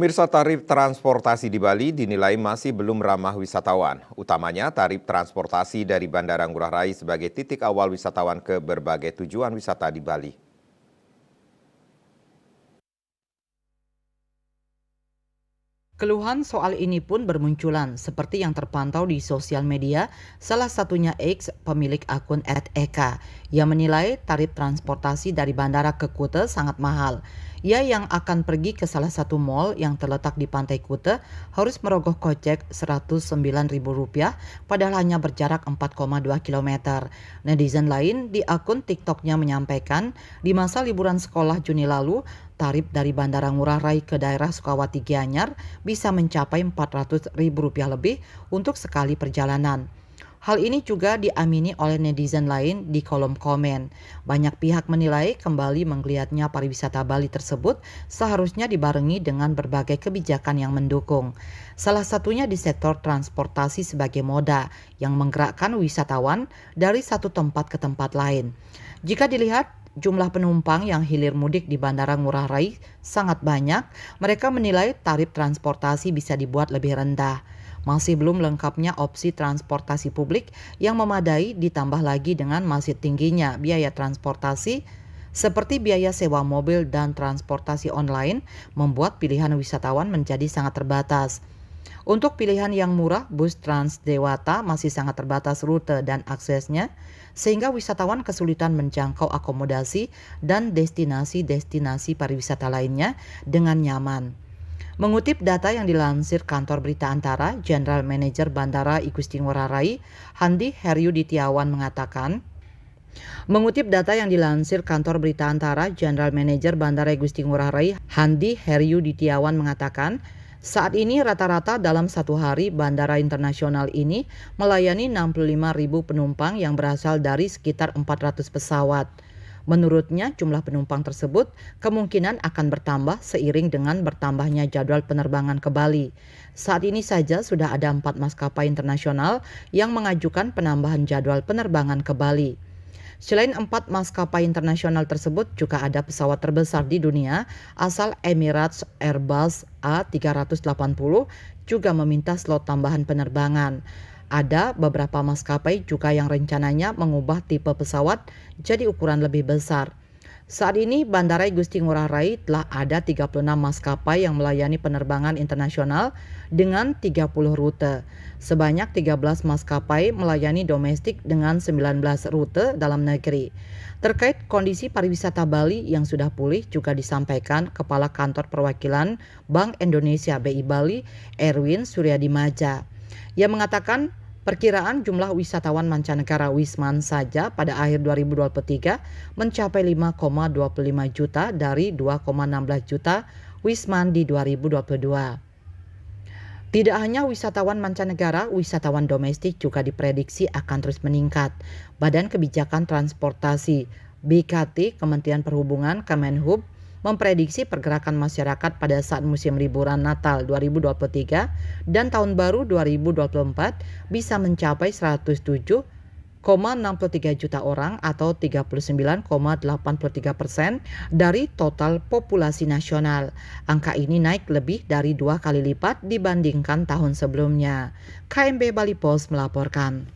Pemirsa, tarif transportasi di Bali dinilai masih belum ramah wisatawan. Utamanya tarif transportasi dari Bandara Ngurah Rai sebagai titik awal wisatawan ke berbagai tujuan wisata di Bali. Keluhan soal ini pun bermunculan seperti yang terpantau di sosial media, salah satunya X, pemilik akun @eka, yang menilai tarif transportasi dari bandara ke Kuta sangat mahal. Ia yang akan pergi ke salah satu mal yang terletak di pantai Kuta harus merogoh kocek Rp109.000 padahal hanya berjarak 4,2 km. Netizen lain di akun TikToknya menyampaikan di masa liburan sekolah Juni lalu, tarif dari Bandara Ngurah Rai ke daerah Sukawati Gianyar bisa mencapai Rp400.000 lebih untuk sekali perjalanan. Hal ini juga diamini oleh netizen lain di kolom komen. Banyak pihak menilai kembali menggeliatnya pariwisata Bali tersebut seharusnya dibarengi dengan berbagai kebijakan yang mendukung. Salah satunya di sektor transportasi sebagai moda yang menggerakkan wisatawan dari satu tempat ke tempat lain. Jika dilihat jumlah penumpang yang hilir mudik di Bandara Ngurah Rai sangat banyak, mereka menilai tarif transportasi bisa dibuat lebih rendah. Masih belum lengkapnya opsi transportasi publik yang memadai ditambah lagi dengan masih tingginya biaya transportasi seperti biaya sewa mobil dan transportasi online membuat pilihan wisatawan menjadi sangat terbatas. Untuk pilihan yang murah, bus Trans Dewata masih sangat terbatas rute dan aksesnya, sehingga wisatawan kesulitan menjangkau akomodasi dan destinasi-destinasi pariwisata lainnya dengan nyaman. Mengutip data yang dilansir kantor berita Antara, General Manager Bandara Igusti Ngurah Rai, Handi Heryuditiawan mengatakan, Mengutip data yang dilansir kantor berita Antara, General Manager Bandara Igusti Ngurah Rai, Handi Heryuditiawan mengatakan, saat ini rata-rata dalam satu hari bandara internasional ini melayani 65.000 penumpang yang berasal dari sekitar 400 pesawat. Menurutnya jumlah penumpang tersebut kemungkinan akan bertambah seiring dengan bertambahnya jadwal penerbangan ke Bali. Saat ini saja sudah ada 4 maskapai internasional yang mengajukan penambahan jadwal penerbangan ke Bali. Selain 4 maskapai internasional tersebut, juga ada pesawat terbesar di dunia asal Emirates Airbus A380 juga meminta slot tambahan penerbangan. Ada beberapa maskapai juga yang rencananya mengubah tipe pesawat jadi ukuran lebih besar. Saat ini Bandara Igusti Ngurah Rai telah ada 36 maskapai yang melayani penerbangan internasional dengan 30 rute. Sebanyak 13 maskapai melayani domestik dengan 19 rute dalam negeri. Terkait kondisi pariwisata Bali yang sudah pulih juga disampaikan Kepala Kantor Perwakilan Bank Indonesia BI Bali, Erwin Suryadimaja. Ia mengatakan perkiraan jumlah wisatawan mancanegara Wisman saja pada akhir 2023 mencapai 5,25 juta dari 2,16 juta Wisman di 2022. Tidak hanya wisatawan mancanegara, wisatawan domestik juga diprediksi akan terus meningkat. Badan Kebijakan Transportasi BKT Kementerian Perhubungan Kemenhub memprediksi pergerakan masyarakat pada saat musim liburan Natal 2023 dan Tahun Baru 2024 bisa mencapai 107,63 juta orang atau 39,83% dari total populasi nasional. Angka ini naik lebih dari 2 kali lipat dibandingkan tahun sebelumnya. KMB Bali Post melaporkan.